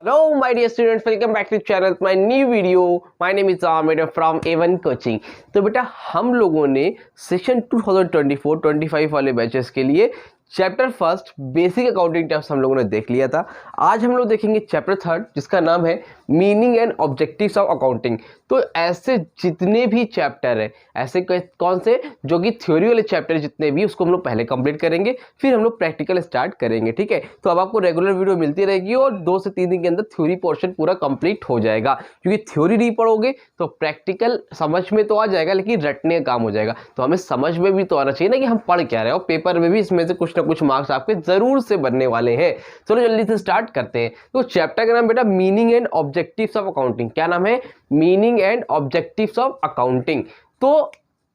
Hello, my dear students. Welcome back to channel. My new video. My name is Ahmed from A1 Coaching. तो बेटा हम लोगों ने session 2024-25 वाले batches के लिए chapter first basic accounting terms हम लोगों ने देख लिया था। आज हम लोग देखेंगे चैप्टर थर्ड जिसका नाम है meaning and objectives of accounting. तो ऐसे जितने भी चैप्टर है, ऐसे कौन से जो कि थ्योरी वाले चैप्टर जितने भी, उसको हम लोग पहले कंप्लीट करेंगे, फिर हम लोग प्रैक्टिकल स्टार्ट करेंगे। ठीक है, तो अब आपको रेगुलर वीडियो मिलती रहेगी और 2 से 3 दिन के अंदर थ्योरी पोर्शन पूरा कंप्लीट हो जाएगा। क्योंकि थ्योरी नहीं पढ़ोगे तो प्रैक्टिकल समझ में तो आ जाएगा लेकिन रटने का काम हो जाएगा। तो हमें समझ में भी तो आना चाहिए ना कि हम पढ़ क्या रहे हैं, और पेपर में भी इसमें से कुछ ना कुछ मार्क्स आपके जरूर से बनने वाले हैं। चलो जल्दी से स्टार्ट करते हैं। तो चैप्टर का नाम बेटा meaning and objectives of accounting. क्या नाम है? Meaning and objectives of accounting. तो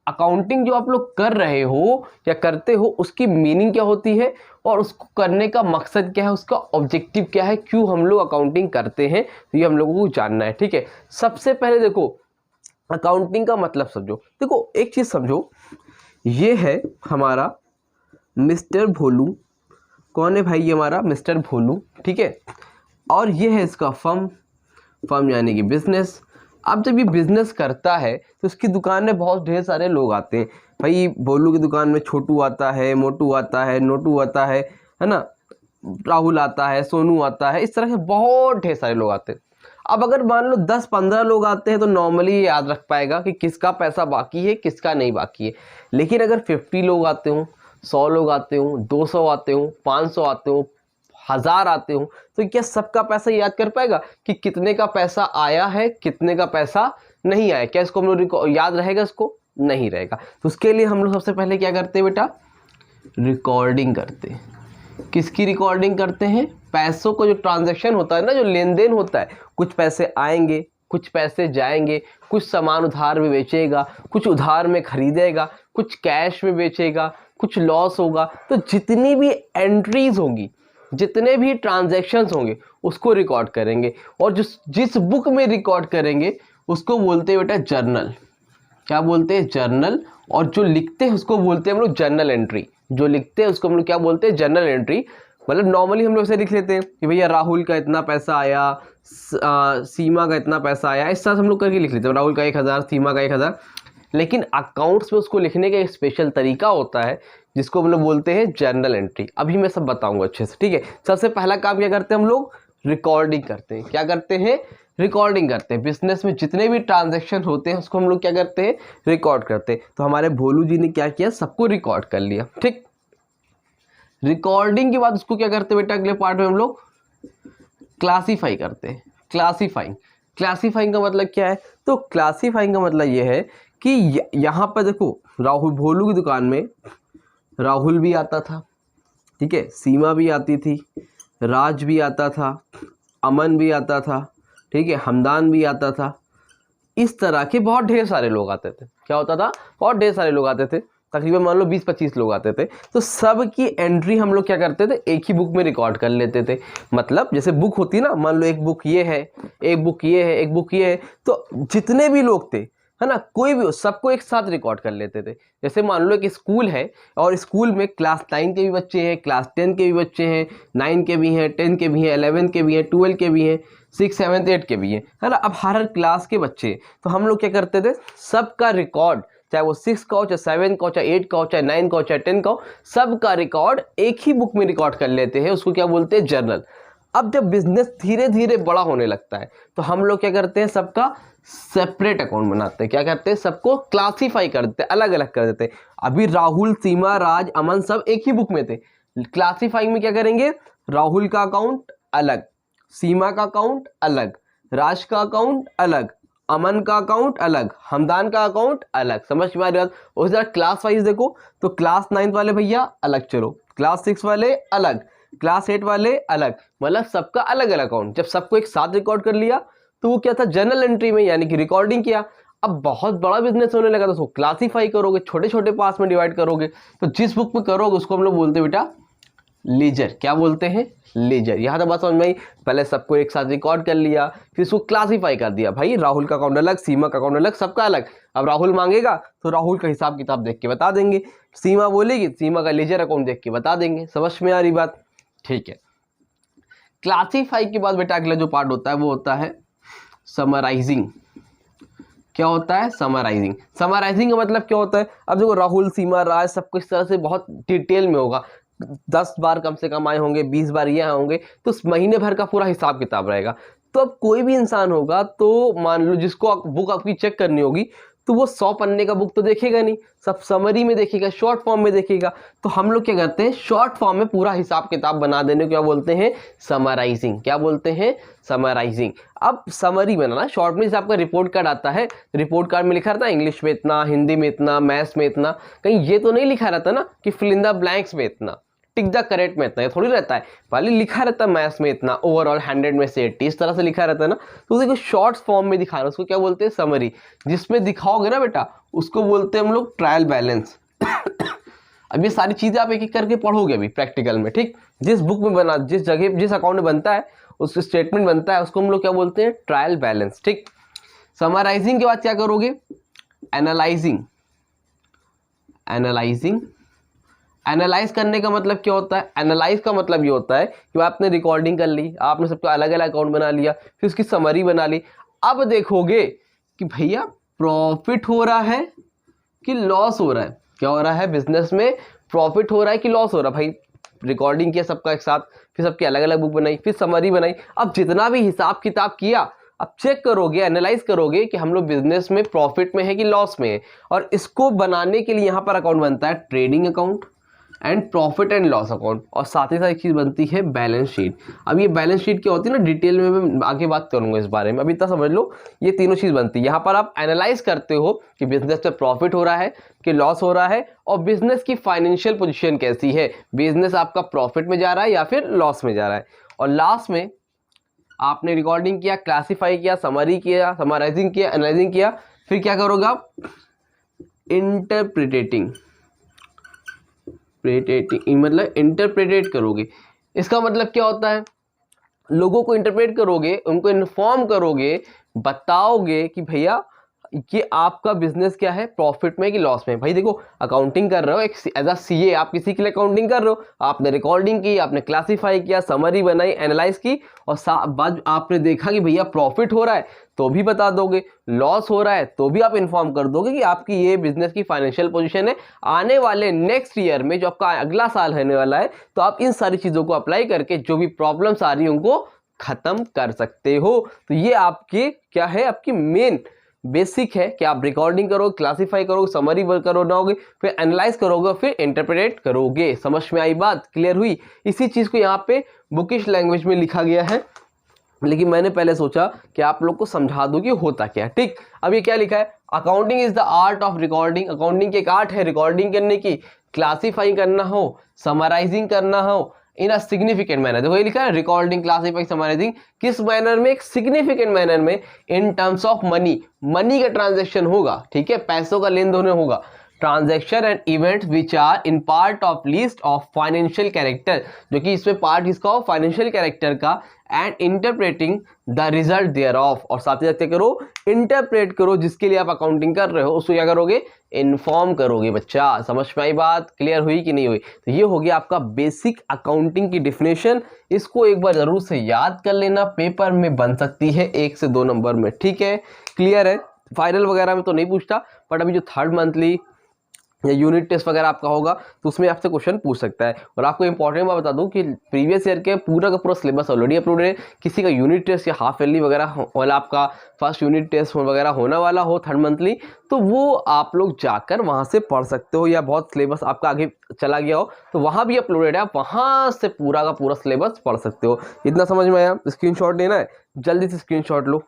अकाउंटिंग जो आप लोग कर रहे हो या करते हो उसकी मीनिंग क्या होती है और उसको करने का मकसद क्या है, उसका ऑब्जेक्टिव क्या है, क्यों हम लोग अकाउंटिंग करते हैं, तो ये हम लोगों को जानना है। ठीक है, सबसे पहले देखो अकाउंटिंग का मतलब समझो। देखो एक चीज समझो, ये है हमारा मिस्टर भोलू। कौन है भाई? ये हमारा मिस्टर भोलू। ठीक है, और ये है इसका फर्म यानी कि बिजनेस। अब जब ये बिजनेस करता है तो उसकी दुकान में बहुत ढेर सारे लोग आते हैं। भाई भोलू की दुकान में छोटू आता है, मोटू आता है, नोटू आता है ना, राहुल आता है, सोनू आता है, इस तरह से बहुत ढेर सारे लोग आते हैं। अब अगर मान लो 10-15 लोग आते हैं तो नॉर्मली याद रख पाएगा कि किसका पैसा बाकी है किसका नहीं बाकी है। लेकिन अगर 50 लोग आते हों, 100 लोग आते हों, 200 आते हों, 500 आते हों, 1000 आते हों, तो क्या सबका पैसा याद कर पाएगा कि कितने का पैसा आया है कितने का पैसा नहीं आया? क्या इसको हम लोग याद रहेगा? इसको नहीं रहेगा। तो उसके लिए हम लोग सबसे पहले क्या करते हैं बेटा? रिकॉर्डिंग करते हैं। किसकी रिकॉर्डिंग करते हैं? पैसों को, जो ट्रांजैक्शन होता है ना, जो लेन देन होता है, कुछ पैसे आएंगे कुछ पैसे जाएंगे, कुछ सामान उधार में बेचेगा, कुछ उधार में खरीदेगा, कुछ कैश में बेचेगा, कुछ लॉस होगा। तो जितनी भी एंट्रीज होंगी, जितने भी ट्रांजैक्शंस होंगे उसको रिकॉर्ड करेंगे। और जिस बुक में रिकॉर्ड करेंगे उसको बोलते हैं बेटा जर्नल। क्या बोलते हैं? जर्नल। और जो लिखते हैं उसको बोलते हैं हम लोग जर्नल एंट्री। जो लिखते हैं उसको हम लोग क्या बोलते हैं? Journal entry. मतलब नॉर्मली हम लोग ऐसे लिख लेते हैं कि भैया राहुल का इतना पैसा आया, सीमा का इतना पैसा आया, इस तरह हम लोग करके लिख लेते हैं। राहुल का 1000, सीमा का 1000। लेकिन अकाउंट्स में उसको लिखने का एक स्पेशल तरीका होता है जिसको हम लोग बोलते हैं जर्नल एंट्री। अभी मैं सब बताऊंगा अच्छे से। ठीक है, सबसे पहला काम क्या करते हैं हम लोग? रिकॉर्डिंग करते हैं। क्या करते हैं? रिकॉर्डिंग करते हैं। बिजनेस में जितने भी ट्रांजैक्शन होते हैं उसको हम लोग क्या करते हैं? रिकॉर्ड करते हैं। तो हमारे भोलू जी ने क्या किया? सबको रिकॉर्ड कर लिया। ठीक, रिकॉर्डिंग के बाद उसको क्या करते हैं बेटा? अगले पार्ट में हम लोग क्लासीफाई करते हैं। क्लासीफाइंग का मतलब क्या है? तो क्लासीफाइंग का मतलब ये है कि यहाँ पर देखो, राहुल भोलू की दुकान में राहुल भी आता था, ठीक है, सीमा भी आती थी, राज भी आता था, अमन भी आता था, ठीक है, हमदान भी आता था। इस तरह के बहुत ढेर सारे लोग आते थे। क्या होता था? बहुत ढेर सारे लोग आते थे। तकरीबन मान लो 20-25 लोग आते थे। तो सब की एंट्री हम लोग क्या करते थे? एक ही बुक में रिकॉर्ड कर लेते थे। मतलब जैसे बुक होती ना, मान लो एक बुक ये है, एक बुक ये है, एक बुक ये है, तो जितने भी लोग थे, है ना, कोई भी हो, सबको एक साथ रिकॉर्ड कर लेते थे। जैसे मान लो एक स्कूल है और स्कूल में क्लास 9 के भी बच्चे हैं, क्लास 10 के भी बच्चे हैं, 9 के भी हैं, 10 के भी हैं, 11 के भी हैं, 12 के भी हैं, 6, 7, 8 के भी हैं, है ना। अब हर क्लास के बच्चे, तो हम लोग क्या करते थे? सबका रिकॉर्ड, चाहे वो 6 का हो, चाहे 7 का हो, चाहे 8 का हो, चाहे 9 का हो, चाहे 10 का हो, सबका रिकॉर्ड एक ही बुक में रिकॉर्ड कर लेते हैं। उसको क्या बोलते हैं? जर्नल। अब जब बिजनेस धीरे धीरे बड़ा होने लगता है तो हम लोग क्या करते हैं? सबका सेपरेट अकाउंट बनाते हैं। क्या करते हैं? सबको क्लासीफाई कर देते हैं, अलग अलग कर देते हैं। अभी राहुल, सीमा, राज, अमन सब एक ही बुक में थे। क्लासीफाइंग में क्या करेंगे? राहुल का अकाउंट अलग, सीमा का अकाउंट अलग, राज का अकाउंट अलग, अमन का अकाउंट अलग, हमदान का अकाउंट अलग। समझ में आ रही बात? उसी तरह क्लास वाइज देखो तो क्लास 9 वाले भैया अलग, चलो क्लास 6 वाले अलग, क्लास 8 वाले अलग, मतलब सबका अलग अलग अकाउंट। जब सबको एक साथ रिकॉर्ड कर लिया तो वो क्या था? जर्नल एंट्री में, यानी कि रिकॉर्डिंग किया। अब बहुत बड़ा बिजनेस होने लगा तो उसको क्लासीफाई करोगे, छोटे छोटे पार्ट्स में डिवाइड करोगे। तो जिस बुक में करोगे उसको हम लोग बोलते हैं बेटा लेजर। क्या बोलते हैं? लेजर। यहाँ तक बात समझ में आई? पहले सबको एक साथ रिकॉर्ड कर लिया, फिर उसको क्लासीफाई कर दिया। भाई राहुल का अकाउंट अलग, सीमा का अकाउंट अलग, सबका अलग। अब राहुल मांगेगा तो राहुल का हिसाब किताब देख के बता देंगे, सीमा बोलेगी सीमा का लेजर अकाउंट देख के बता देंगे। समझ में आ रही बात? ठीक है, क्लासीफाई के बाद बेटा अगला जो पार्ट होता है वो होता है समराइजिंग। क्या होता है? समराइजिंग। समराइजिंग का मतलब क्या होता है? अब देखो राहुल, सीमा, राज सबको इस तरह से बहुत डिटेल में होगा, 10 बार कम से कम आए होंगे, 20 बार ये आए होंगे, तो उस महीने भर का पूरा हिसाब किताब रहेगा। तो अब कोई भी इंसान होगा तो मान लो जिसको बुक आपकी चेक करनी होगी, तो वो 100 पन्ने का बुक तो देखेगा नहीं, सब समरी में देखेगा, शॉर्ट फॉर्म में देखेगा। तो हम लोग क्या करते हैं, शॉर्ट फॉर्म में पूरा हिसाब किताब बना देने को क्या बोलते हैं? समराइजिंग। क्या बोलते हैं? समराइजिंग। अब समरी बनाना, शॉर्ट में जैसे आपका रिपोर्ट कार्ड आता है, रिपोर्ट कार्ड में लिखा रहता है इंग्लिश में इतना, हिंदी में इतना, मैथ्स में इतना, कहीं ये तो नहीं लिखा रहता ना कि फिल इन द ब्लैंक्स में इतना, टिक द करेक्ट में इतना, ये थोड़ी रहता है। पहले लिखा रहता है मैथ्स में इतना, ओवरऑल 100 में से 80, इस तरह से लिखा रहता है ना। तो देखो शॉर्ट फॉर्म में दिखाना, उसको क्या बोलते हैं? समरी। जिसमें दिखाओगे ना बेटा, उसको बोलते हैं हम लोग ट्रायल बैलेंस। अब ये सारी चीजें आप एक एक करके पढ़ोगे अभी प्रैक्टिकल में, ठीक। जिस बुक में बना, जिस जगह, जिस अकाउंट में बनता है, उस स्टेटमेंट बनता है, उसको हम लोग क्या बोलते हैं? ट्रायल बैलेंस, ठीक। समराइजिंग के बाद क्या करोगे? एनालाइजिंग। एनालाइजिंग, एनालाइज करने का मतलब क्या होता है? एनालाइज का मतलब ये होता है कि आपने रिकॉर्डिंग कर ली, आपने सबका अलग अलग अकाउंट बना लिया, फिर उसकी समरी बना ली। अब देखोगे कि भैया प्रॉफिट हो रहा है कि लॉस हो रहा है, क्या हो रहा है बिजनेस में, प्रॉफिट हो रहा है कि लॉस हो रहा है। भाई रिकॉर्डिंग किया सबका एक साथ, फिर सबकी अलग अलग बुक बनाई, फिर समरी बनाई। अब जितना भी हिसाब किताब किया, अब चेक करोगे, एनालाइज करोगे कि हम लोग बिजनेस में प्रॉफिट में है कि लॉस में है। और इसको बनाने के लिए यहाँ पर अकाउंट बनता है trading account and profit and loss account, और साथ ही साथ एक चीज बनती है बैलेंस शीट। अब ये बैलेंस शीट क्या होती है ना, डिटेल में मैं आगे बात करूंगा इस बारे में, अभी तक समझ लो ये तीनों चीज बनती है। यहाँ पर आप एनालाइज करते हो कि बिजनेस में प्रॉफिट हो रहा है कि लॉस हो रहा है, और बिजनेस की फाइनेंशियल पोजीशन कैसी है, बिजनेस आपका प्रॉफिट में जा रहा है या फिर लॉस में जा रहा है। और लास्ट में आपने रिकॉर्डिंग किया, क्लासीफाई किया, समरी किया, समराइजिंग किया, एनालाइजिंग किया, फिर क्या करोगे आप? इंटरप्रिटेटिंग। मतलब इंटरप्रेटेट करोगे। इसका मतलब क्या होता है? लोगों को इंटरप्रेट करोगे, उनको इन्फॉर्म करोगे, बताओगे कि भैया कि आपका बिजनेस क्या है, प्रॉफिट में कि लॉस में। भाई देखो अकाउंटिंग कर रहे हो, एक एज अ सीए आप किसी के लिए अकाउंटिंग कर रहे हो, आपने रिकॉर्डिंग की, आपने क्लासीफाई किया, समरी बनाई, एनालाइज की, और बाद आपने देखा कि भैया प्रॉफिट हो रहा है तो भी बता दोगे, लॉस हो रहा है तो भी आप इन्फॉर्म कर दोगे कि आपकी ये बिजनेस की फाइनेंशियल पोजीशन है। आने वाले नेक्स्ट ईयर में जो आपका अगला साल होने वाला है, तो आप इन सारी चीजों को अप्लाई करके जो भी प्रॉब्लम्स आ रही है उनको खत्म कर सकते हो। तो ये आपके क्या है, आपकी मेन बेसिक है कि आप रिकॉर्डिंग करोगे, क्लासीफाई करोगे, समरी करोगे, फिर एनालाइज करोगे, फिर इंटरप्रेट करोगे। समझ में आई बात? क्लियर हुई? इसी चीज को यहाँ पे बुकिश लैंग्वेज में लिखा गया है, लेकिन मैंने पहले सोचा कि आप लोग को समझा दूं कि होता क्या है, ठीक। अब ये क्या लिखा है? Accounting is the art of recording. Accounting की एक आर्ट है रिकॉर्डिंग करने की, क्लासीफाई करना हो, समराइजिंग करना हो इन अ सिग्निफिकेंट मैनर। देखो ये लिखा है रिकॉर्डिंग, क्लासीफाई, समराइजिंग, किस मैनर में? एक सिग्निफिकेंट मैनर में, in terms of money, money का ट्रांजेक्शन होगा, ठीक है, पैसों का लेन देन होगा, transaction and events which are in part of list of financial character, जो कि इसमें पार्ट किसका हो? फाइनेंशियल कैरेक्टर का, and interpreting the result thereof, और साथ ही साथ क्या करो? इंटरप्रेट करो, जिसके लिए आप अकाउंटिंग कर रहे हो उसको क्या करोगे? इन्फॉर्म करोगे। बच्चा समझ में आई बात? क्लियर हुई कि नहीं हुई? तो ये हो गया आपका बेसिक अकाउंटिंग की डिफिनेशन। इसको एक बार जरूर से याद कर लेना, पेपर में बन सकती है 1 से 2 नंबर में, ठीक है? क्लियर है? फाइनल वगैरह में तो नहीं पूछता, बट अभी जो थर्ड मंथली या यूनिट टेस्ट वगैरह आपका होगा तो उसमें आपसे क्वेश्चन पूछ सकता है। और आपको इंपॉर्टेंट बात बता दूं कि प्रीवियस ईयर के पूरा का पूरा सिलेबस ऑलरेडी अपलोडेड है। किसी का यूनिट टेस्ट या हाफ ईयरली वगैरह वाला आपका फर्स्ट यूनिट टेस्ट वगैरह होने वाला हो थर्ड मंथली, तो वो आप लोग जाकर वहां से पढ़ सकते हो, या बहुत सिलेबस आपका आगे चला गया हो तो वहां भी अपलोडेड है, आप वहां से पूरा का पूरा सिलेबस पढ़ सकते हो। इतना समझ में आया? स्क्रीनशॉट लेना है, जल्दी से स्क्रीनशॉट लो।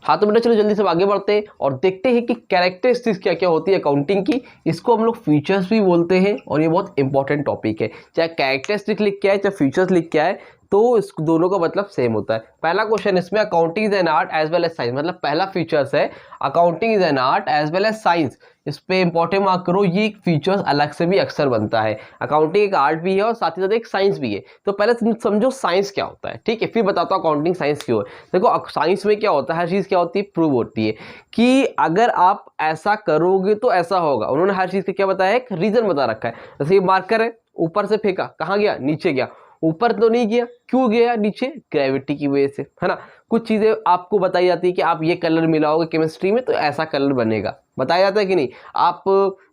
हाँ तो बेटा चलो जल्दी से आगे बढ़ते हैं और देखते हैं कि कैरेक्टरिस्टिक्स क्या क्या होती है अकाउंटिंग की। इसको हम लोग फीचर्स भी बोलते हैं, और ये बहुत इंपॉर्टेंट टॉपिक है। चाहे कैरेक्टरिस्टिक लिख के आए चाहे फीचर्स लिख के आए, तो इस दोनों का मतलब सेम होता है। पहला क्वेश्चन इसमें, accounting is an art as well as science, मतलब पहला फीचर्स है accounting is an art as well as science. इस पे इंपॉर्टेंट मार्क करो, ये फीचर्स अलग से भी अक्सर बनता है। अकाउंटिंग एक आर्ट भी है और साथ ही साथ एक साइंस भी है। तो पहले समझो साइंस क्या होता है, ठीक है, फिर बताता हूँ अकाउंटिंग साइंस क्यों है। देखो साइंस में क्या होता है, हर चीज क्या होती है, प्रूव होती है कि अगर आप ऐसा करोगे तो ऐसा होगा। उन्होंने हर चीज का क्या बताया, एक रीजन बता रखा है। जैसे ये मार्कर है, ऊपर से फेंका, कहाँ गया, नीचे गया, ऊपर तो नहीं गया, क्यों गया नीचे? ग्रेविटी की वजह से, है ना। कुछ चीजें आपको बताई जाती है कि आप ये कलर मिलाओगे केमिस्ट्री में तो ऐसा कलर बनेगा, बताया जाता है कि नहीं, आप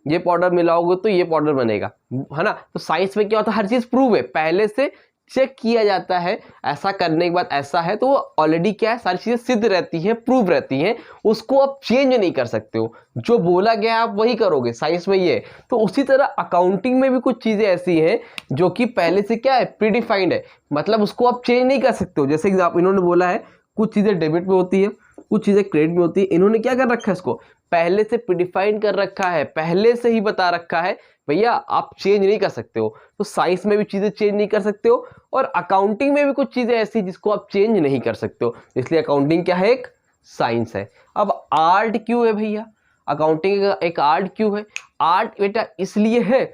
ये पाउडर मिलाओगे तो ये पाउडर बनेगा, है ना। तो साइंस में क्या होता है, हर चीज प्रूव है, पहले से चेक किया जाता है, ऐसा करने के बाद ऐसा है तो वो ऑलरेडी क्या है, सारी चीजें सिद्ध रहती है, प्रूव रहती हैं, उसको आप चेंज नहीं कर सकते हो, जो बोला गया आप वही करोगे, साइंस में ये है। तो उसी तरह अकाउंटिंग में भी कुछ चीजें ऐसी हैं जो कि पहले से क्या है, प्रीडिफाइंड है, मतलब उसको आप चेंज नहीं कर सकते हो। जैसे इन्होंने बोला है कुछ चीजें डेबिट में होती है, कुछ चीजें क्रेडिट में होती है, इन्होंने क्या कर रखा है, इसको पहले से प्रीडिफाइंड कर रखा है, पहले से ही बता रखा है भैया आप चेंज नहीं कर सकते हो। तो साइंस में भी चीजें चेंज नहीं कर सकते हो और अकाउंटिंग में भी कुछ चीजें ऐसी जिसको आप चेंज नहीं कर सकते हो, इसलिए अकाउंटिंग क्या है, एक साइंस है। अब आर्ट क्यों है भैया, अकाउंटिंग एक आर्ट क्यों है? आर्ट बेटा इसलिए है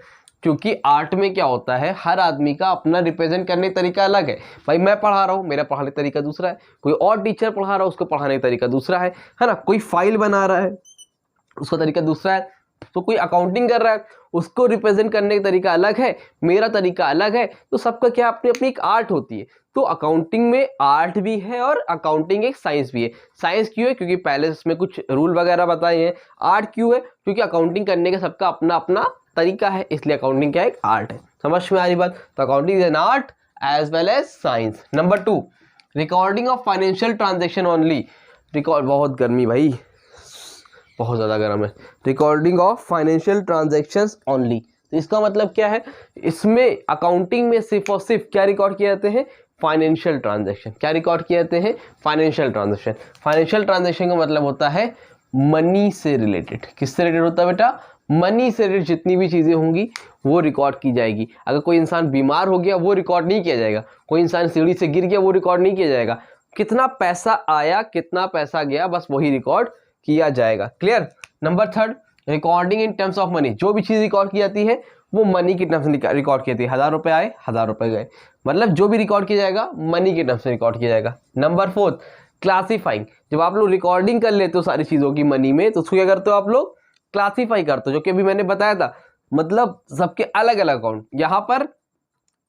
क्योंकि आर्ट में क्या होता है, हर आदमी का अपना रिप्रेजेंट करने का तरीका अलग है। भाई मैं पढ़ा रहा हूँ, मेरा पढ़ाने का तरीका दूसरा है, कोई और टीचर पढ़ा रहा है, उसको पढ़ाने का तरीका दूसरा है ना। कोई फाइल बना रहा है, उसका तरीका दूसरा है। तो कोई अकाउंटिंग कर रहा है, उसको रिप्रेजेंट करने का तरीका अलग है, मेरा तरीका अलग है। तो सबका क्या अपनी अपनी एक आर्ट होती है। तो अकाउंटिंग में आर्ट भी है और अकाउंटिंग एक साइंस भी है। साइंस क्यों है? क्योंकि पहले इसमें कुछ रूल वगैरह बताए हैं। आर्ट क्यों है? क्योंकि अकाउंटिंग करने का सबका अपना अपना तरीका है, इसलिए अकाउंटिंग क्या है, एक आर्ट है। समझ में आ रही बात? तो accounting is an art as well as science. Number 2, recording of financial transaction only. Record, बहुत गर्मी भाई, बहुत ज़्यादा गर्म है। Recording of financial transactions only, तो इसका मतलब क्या है, इसमें अकाउंटिंग में सिर्फ और सिर्फ क्या रिकॉर्ड किए जाते हैं, फाइनेंशियल ट्रांजैक्शन। क्या रिकॉर्ड किए जाते हैं, फाइनेंशियल ट्रांजैक्शन। फाइनेंशियल ट्रांजैक्शन का मतलब होता है मनी से रिलेटेड। किससे रिलेटेड होता है बेटा? मनी से रिलेटेड जितनी भी चीजें होंगी वो रिकॉर्ड की जाएगी। अगर कोई इंसान बीमार हो गया वो रिकॉर्ड नहीं किया जाएगा, कोई इंसान सीढ़ी से गिर गया वो रिकॉर्ड नहीं किया जाएगा, कितना पैसा आया कितना पैसा गया बस वही रिकॉर्ड किया जाएगा। Clear? Number 3, recording in terms of money. जो भी चीज रिकॉर्ड की जाती है वो मनी के टर्म्स में रिकॉर्ड की जाती है। 1000 रुपए आए, 1000 रुपए गए, मतलब जो भी रिकॉर्ड किया जाएगा मनी के टर्म्स में रिकॉर्ड किया जाएगा। Number 4, classifying. जब आप लोग रिकॉर्डिंग कर लेते हो सारी चीजों की मनी में, तो उसको क्या करते हो आप लोग, क्लासीफाई करते हो, जो कि अभी मैंने बताया था। मतलब सबके अलग अलग अकाउंट, यहाँ पर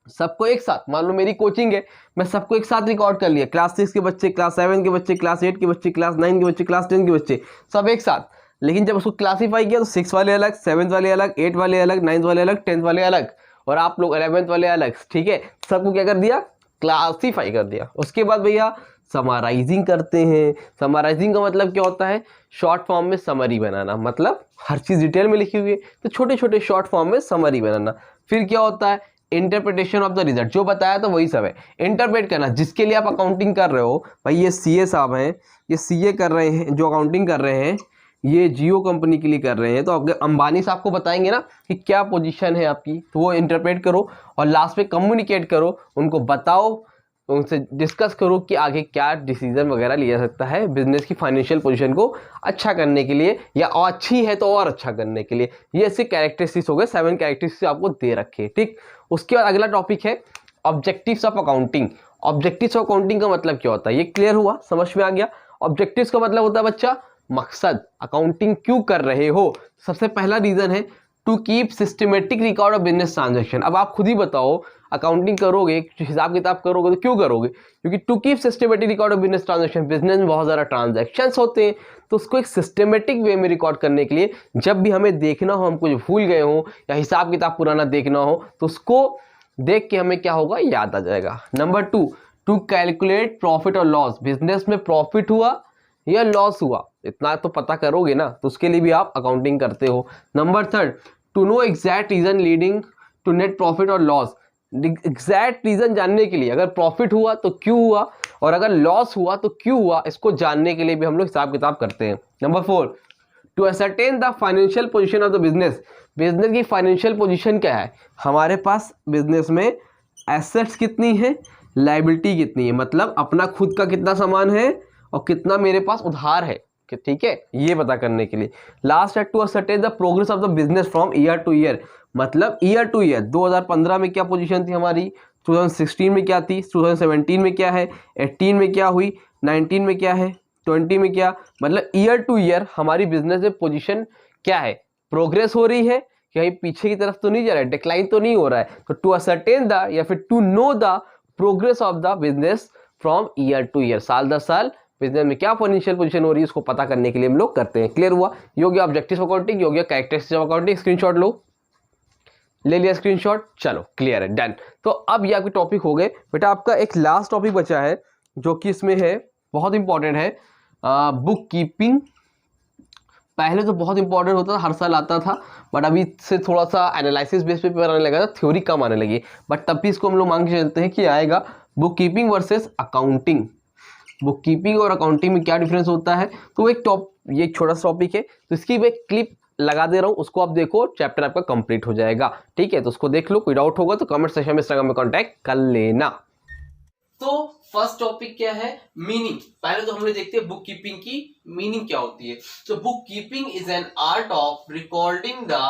सबको एक साथ, मान लो मेरी कोचिंग है, मैं सबको एक साथ रिकॉर्ड कर लिया, क्लास 6 के बच्चे, क्लास 7 के बच्चे, क्लास 8 के बच्चे, क्लास 9 के बच्चे, क्लास 10 के बच्चे, सब एक साथ। लेकिन जब उसको क्लासीफाई किया तो 6 वाले अलग, 7 वाले अलग, 8 वाले अलग, 9 वाले अलग, 10 वाले अलग, और आप लोग 11th वाले अलग। ठीक है, सबको क्या कर दिया, क्लासीफाई कर दिया। उसके बाद भैया समराइजिंग करते हैं। समराइजिंग का मतलब क्या होता है, शॉर्ट फॉर्म में समरी बनाना, मतलब हर चीज डिटेल में लिखी हुई है तो छोटे छोटे शॉर्ट फॉर्म में समरी बनाना। फिर क्या होता है, इंटरप्रिटेशन ऑफ द रिजल्ट। जो बताया तो वही सब है, इंटरप्रेट करना। जिसके लिए आप अकाउंटिंग कर रहे हो, भाई ये सीए साहब हैं, ये सीए कर रहे हैं, जो अकाउंटिंग कर रहे हैं, ये जियो कंपनी के लिए कर रहे हैं, तो अगर अंबानी साहब को बताएंगे ना कि क्या पोजीशन है आपकी, तो वो इंटरप्रेट करो और लास्ट में कम्युनिकेट करो, उनको बताओ, उनसे डिस्कस करो कि आगे क्या डिसीजन वगैरह लिया जा सकता है बिजनेस की फाइनेंशियल पोजीशन को अच्छा करने के लिए, या और अच्छी है तो और अच्छा करने के लिए। ये ऐसे कैरेक्टरिस्टिक्स हो गए, 7 कैरेक्टरिस्टिक्स आपको दे रखे। ठीक, उसके बाद अगला टॉपिक है objectives of accounting. Objectives of accounting का मतलब क्या होता है, ये क्लियर हुआ, समझ में आ गया। ऑब्जेक्टिव्स का मतलब होता है बच्चा मकसद, अकाउंटिंग क्यों कर रहे हो। सबसे पहला रीजन है to keep systematic record of business transaction. अब आप खुद ही बताओ, अकाउंटिंग करोगे, हिसाब किताब करोगे तो क्यों करोगे, क्योंकि to keep systematic record of business transaction, business में बहुत ज़्यादा ट्रांजैक्शंस होते हैं, तो उसको एक सिस्टमेटिक वे में रिकॉर्ड करने के लिए, जब भी हमें देखना हो, हम कुछ भूल गए हो या हिसाब किताब पुराना देखना हो, तो उसको देख के हमें क्या होगा, याद आ जाएगा। नंबर 2, टू कैलकुलेट प्रॉफिट और लॉस। बिजनेस में प्रॉफिट हुआ या लॉस हुआ, इतना तो पता करोगे ना, तो उसके लिए भी आप अकाउंटिंग करते हो। Number 3, to know exact reason leading to net profit और लॉस। एग्जैक्ट रीजन जानने के लिए, अगर प्रॉफिट हुआ तो क्यों हुआ, और अगर लॉस हुआ तो क्यों हुआ, इसको जानने के लिए भी हम लोग हिसाब किताब करते हैं। Number 4, to ascertain the financial position of the business. Business की फाइनेंशियल पोजीशन क्या है, हमारे पास बिजनेस में एसेट्स कितनी है, लायबिलिटी कितनी है, मतलब अपना खुद का कितना सामान है और कितना मेरे पास उधार है। ठीक है, ये पता करने के लिए। लास्ट है to ascertain the progress of the business from year to year, मतलब ईयर टू ईयर। 2015 में क्या पोजीशन थी हमारी, 2016 में क्या थी, 2017 में क्या है, 18 में क्या हुई, 19 में क्या है, 20 में क्या, मतलब ईयर टू ईयर हमारी बिजनेस में पोजीशन क्या है, प्रोग्रेस हो रही है कि भाई पीछे की तरफ तो नहीं जा रहा है, डिक्लाइन तो नहीं हो रहा है। तो टू असरटेन द या फिर to know the progress of the business from year to year, साल दर साल बिजनेस में क्या फाइनेंशियल पोजीशन हो रही है उसको पता करने के लिए हम लोग करते हैं। क्लियर हुआ? ये हो गया ऑब्जेक्टिव अकाउंटिंग, ये हो गया कैरेक्टरिस्टिक्स ऑफ अकाउंटिंग। स्क्रीनशॉट लो, ले लिया स्क्रीनशॉट, चलो क्लियर है, डन। तो अब ये आपके टॉपिक हो गए बेटा। आपका एक लास्ट टॉपिक बचा है जो कि इसमें है, बहुत इंपॉर्टेंट है, बुक कीपिंग। पहले तो बहुत इंपॉर्टेंट होता था, हर साल आता था, बट अभी से थोड़ा सा एनालिसिस बेस पे पेपर आने लगा था, थ्योरी कम आने लगी, बट तब भी इसको हम लोग मांग के चलते हैं कि आएगा book keeping versus accounting. Book keeping और अकाउंटिंग में क्या डिफरेंस होता है, तो ये एक छोटा सा टॉपिक है, तो इसकी मैं क्लिप लगा दे रहा हूं, उसको आप देखो, चैप्टर आपका कंप्लीट हो जाएगा। ठीक है, तो उसको देख लो, कोई डाउट होगा तो कमेंट सेक्शन में इंस्टाग्राम में कांटेक्ट कर लेना। तो फर्स्ट टॉपिक क्या है, मीनिंग। पहले तो हमने देखते हैं बुक कीपिंग की मीनिंग क्या होती है। तो book keeping is an art of recording the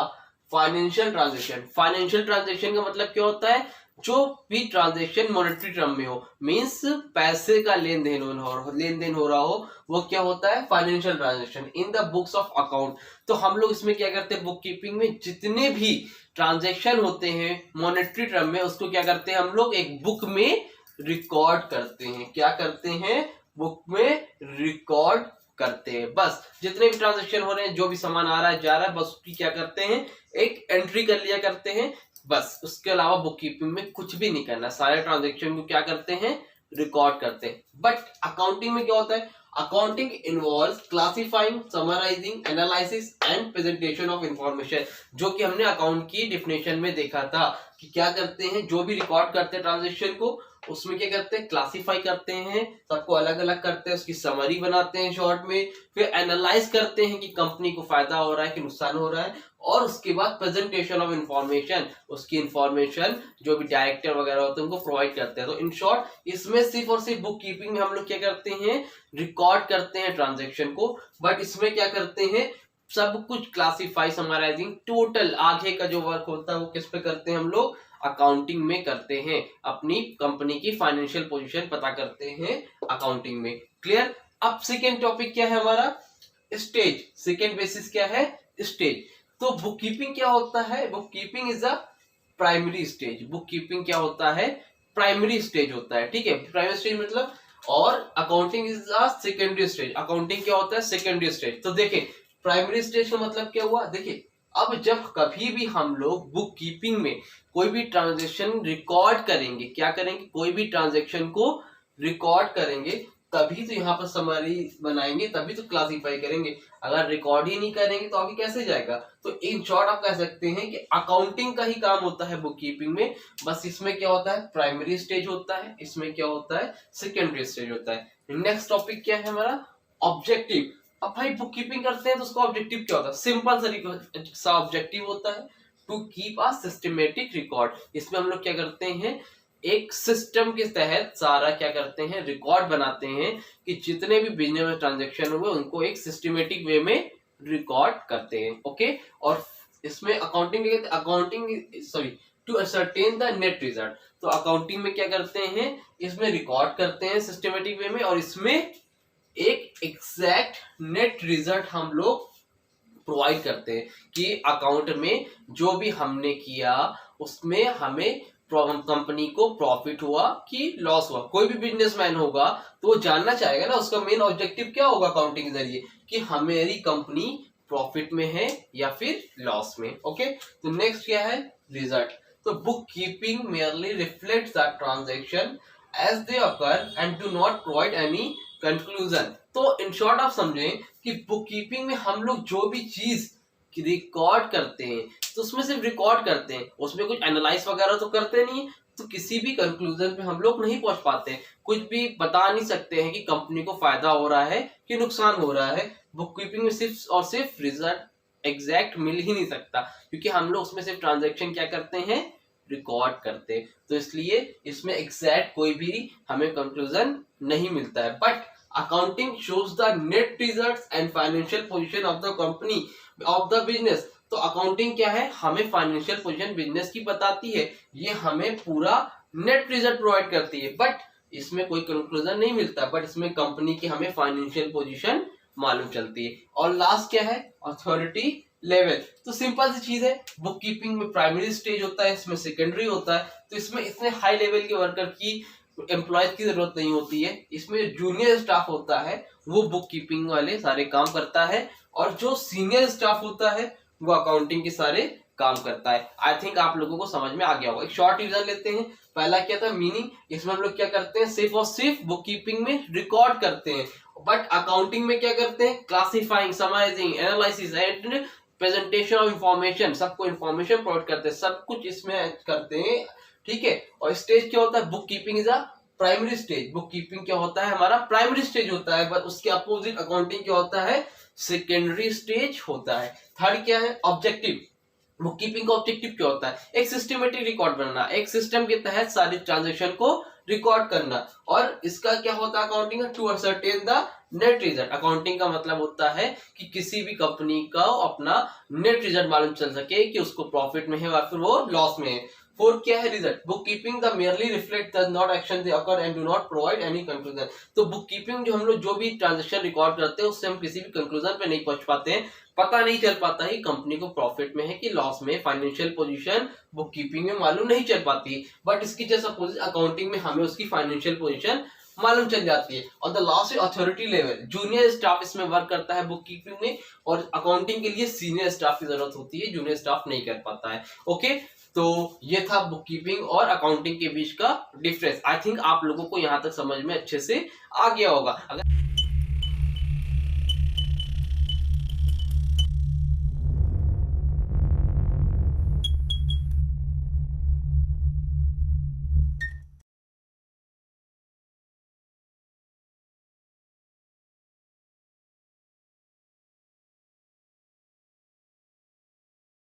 financial transaction. Financial transaction का मतलब क्या होता है, जो भी ट्रांजेक्शन मॉनेटरी टर्म में हो, मींस पैसे का लेन देन हो रहा हो, वो क्या होता है, financial transaction in the books of account. तो हम लोग इसमें क्या करते हैं, बुक कीपिंग में जितने भी ट्रांजेक्शन होते हैं मॉनेटरी टर्म में, उसको क्या करते हैं हम लोग एक बुक में रिकॉर्ड करते हैं। क्या करते हैं, बुक में रिकॉर्ड करते हैं। बस जितने भी ट्रांजेक्शन हो रहे हैं, जो भी सामान आ रहा है जा रहा है, बस उसकी क्या करते हैं, एक एंट्री कर लिया करते हैं, बस। उसके अलावा बुक कीपिंग में कुछ भी नहीं करना, सारे ट्रांजेक्शन को क्या करते हैं, रिकॉर्ड करते हैं। बट अकाउंटिंग में क्या होता है, accounting involves classifying, summarising, analysis and presentation of information, जो कि हमने अकाउंट की डिफिनेशन में देखा था कि क्या करते हैं, जो भी रिकॉर्ड करते हैं ट्रांजेक्शन को, उसमें क्या करते हैं, क्लासिफाई करते हैं, सबको अलग अलग करते हैं, उसकी समरी बनाते हैं शॉर्ट में, फिर एनालाइज करते हैं कि कंपनी को फायदा हो रहा है कि नुकसान हो रहा है, और उसके बाद प्रेजेंटेशन ऑफ इंफॉर्मेशन, उसकी इंफॉर्मेशन जो भी डायरेक्टर वगैरह होते हैं उनको प्रोवाइड करते हैं। तो इन शॉर्ट इसमें सिर्फ और सिर्फ बुक कीपिंग में हम लोग क्या करते हैं, रिकॉर्ड करते हैं ट्रांजेक्शन को, बट इसमें क्या करते हैं, सब कुछ क्लासिफाई, समराइजिंग, टोटल आगे का जो वर्क होता है वो किस पे करते हैं हम लोग, अकाउंटिंग में करते हैं। अपनी कंपनी की फाइनेंशियल पोजीशन पता करते हैं अकाउंटिंग में। क्लियर? अब सेकेंड टॉपिक क्या है हमारा, स्टेज। सेकेंड बेसिस क्या है, स्टेज। तो बुक कीपिंग क्या होता है, book keeping is a primary stage. Book keeping क्या होता है, प्राइमरी स्टेज होता है। ठीक है, प्राइमरी स्टेज मतलब, और accounting is a secondary stage. Accounting क्या होता है, सेकेंडरी स्टेज। तो देखिए प्राइमरी स्टेज का मतलब क्या हुआ, देखिए अब जब कभी भी हम लोग बुक कीपिंग में कोई भी ट्रांजेक्शन रिकॉर्ड करेंगे, क्या करेंगे, कोई भी ट्रांजेक्शन को रिकॉर्ड करेंगे, तभी तो यहाँ पर समरी बनाएंगे, तभी तो क्लासिफाई करेंगे। अगर रिकॉर्ड ही नहीं करेंगे तो आगे कैसे जाएगा। तो इन शॉर्ट आप कह सकते हैं कि अकाउंटिंग का ही काम होता है बुक कीपिंग में, बस इसमें क्या होता है, प्राइमरी स्टेज होता है, इसमें क्या होता है, सेकेंडरी स्टेज होता है। नेक्स्ट टॉपिक क्या है हमारा, ऑब्जेक्टिव। अब भाई बुक कीपिंग करते हैं तो उसका ऑब्जेक्टिव क्या होता है, सिंपल सा ऑब्जेक्टिव होता है, to keep a systematic record. इसमें हम लोग क्या करते हैं, एक सिस्टम के तहत सारा क्या करते हैं, रिकॉर्ड बनाते हैं कि जितने भी बिजनेस में ट्रांजेक्शन हुए उनको एक सिस्टमेटिक वे में रिकॉर्ड करते हैं। ओके, और इसमें accounting to ascertain the net result. तो अकाउंटिंग में क्या करते हैं, इसमें रिकॉर्ड करते हैं सिस्टमेटिक वे में, और इसमें एक एग्जैक्ट नेट रिजल्ट हम लोग प्रोवाइड करते हैं कि अकाउंट में जो भी हमने किया उसमें हमें कंपनी को प्रॉफिट हुआ कि लॉस हुआ। कोई भी बिजनेसमैन होगा तो वो जानना चाहेगा ना, उसका मेन ऑब्जेक्टिव क्या होगा अकाउंटिंग के जरिए, कि हमारी कंपनी प्रॉफिट में है या फिर लॉस में। ओके, तो नेक्स्ट क्या है, रिजल्ट। तो book keeping merely reflects the transaction as they occur and do not provide any conclusion. तो इन शॉर्ट आप समझें कि बुक कीपिंग में हम लोग जो भी चीज रिकॉर्ड करते हैं तो उसमें सिर्फ रिकॉर्ड करते हैं, उसमें कुछ एनालाइज वगैरह तो करते नहीं, तो किसी भी कंक्लूजन पे हम लोग नहीं पहुंच पाते, कुछ भी बता नहीं सकते हैं कि कंपनी को फायदा हो रहा है कि नुकसान हो रहा है। बुक कीपिंग में सिर्फ और सिर्फ रिजल्ट एग्जैक्ट मिल ही नहीं सकता, क्योंकि हम लोग उसमें सिर्फ ट्रांजैक्शन क्या करते हैं, रिकॉर्ड करते हैं। तो इसलिए इसमें एग्जैक्ट कोई भी हमें कंक्लूजन नहीं मिलता है। But accounting shows the net results and financial position of the company of the business. तो अकाउंटिंग क्या है, हमें फाइनेंशियल पोजीशन बिजनेस की बताती है, ये हमें पूरा नेट रिजल्ट प्रोवाइड करती है, बट इसमें कोई कंक्लूजन नहीं मिलता, बट इसमें कंपनी की हमें फाइनेंशियल पोजीशन मालूम चलती है। और लास्ट क्या है, अथॉरिटी लेवल। तो सिंपल सी चीज है, बुक कीपिंग में प्राइमरी स्टेज होता है, इसमें सेकेंडरी होता है। तो इसमें इतने हाई लेवल के वर्कर की एम्प्लॉयज की जरूरत नहीं होती है। इसमें जूनियर स्टाफ होता है वो बुक कीपिंग वाले सारे काम करता है, और जो सीनियर स्टाफ होता है वो अकाउंटिंग के सारे काम करता है। आई थिंक आप लोगों को समझ में आ गया होगा। एक शॉर्ट रिवीजन लेते हैं। पहला क्या था, मीनिंग। इसमें हम लोग क्या करते हैं, सिर्फ और सिर्फ बुक कीपिंग में रिकॉर्ड करते हैं, बट अकाउंटिंग में क्या करते हैं, classifying, summarising, analysis and presentation of information, सबको इंफॉर्मेशन प्रोवाइड करते हैं, सब कुछ इसमें करते हैं। ठीक है। और स्टेज क्या होता है, book keeping is a primary stage. Book keeping क्या होता है, हमारा प्राइमरी स्टेज होता है, बट उसके अपोजिट अकाउंटिंग क्या होता है, सेकेंडरी स्टेज होता है। थर्ड क्या है, ऑब्जेक्टिव। बुक कीपिंग का ऑब्जेक्टिव क्या होता है, एक सिस्टमेटिक रिकॉर्ड बनाना, एक सिस्टम के तहत सारी ट्रांजेक्शन को रिकॉर्ड करना। और इसका क्या होता है अकाउंटिंग का, to ascertain the net result. Accounting का मतलब होता है कि किसी भी कंपनी का अपना नेट रिजल्ट मालूम चल सके कि उसको प्रॉफिट में है या फिर वो लॉस में है। फोर्थ क्या है, result. Book keeping the merely reflect the not action they occur and do not provide any conclusion. तो बुक कीपिंग जो हम लोग जो भी ट्रांजेक्शन रिकॉर्ड करते हैं उससे हम किसी भी कंक्लूजन पे नहीं पहुंच पाते हैं, पता नहीं चल पाता है कंपनी को प्रॉफिट में है कि लॉस में। फाइनेंशियल पोजीशन बुक कीपिंग में मालूम नहीं चल पाती, बट इसकी जैसा अकाउंटिंग में हमें उसकी फाइनेंशियल पोजीशन मालूम चल जाती है। और the last authority level, junior staff इसमें वर्क करता है बुक कीपिंग में, और अकाउंटिंग के लिए सीनियर स्टाफ की जरूरत होती है, जूनियर स्टाफ नहीं कर पाता है। ओके, तो ये था बुक कीपिंग और अकाउंटिंग के बीच का डिफरेंस। आई थिंक आप लोगों को यहाँ तक समझ में अच्छे से आ गया होगा। अगर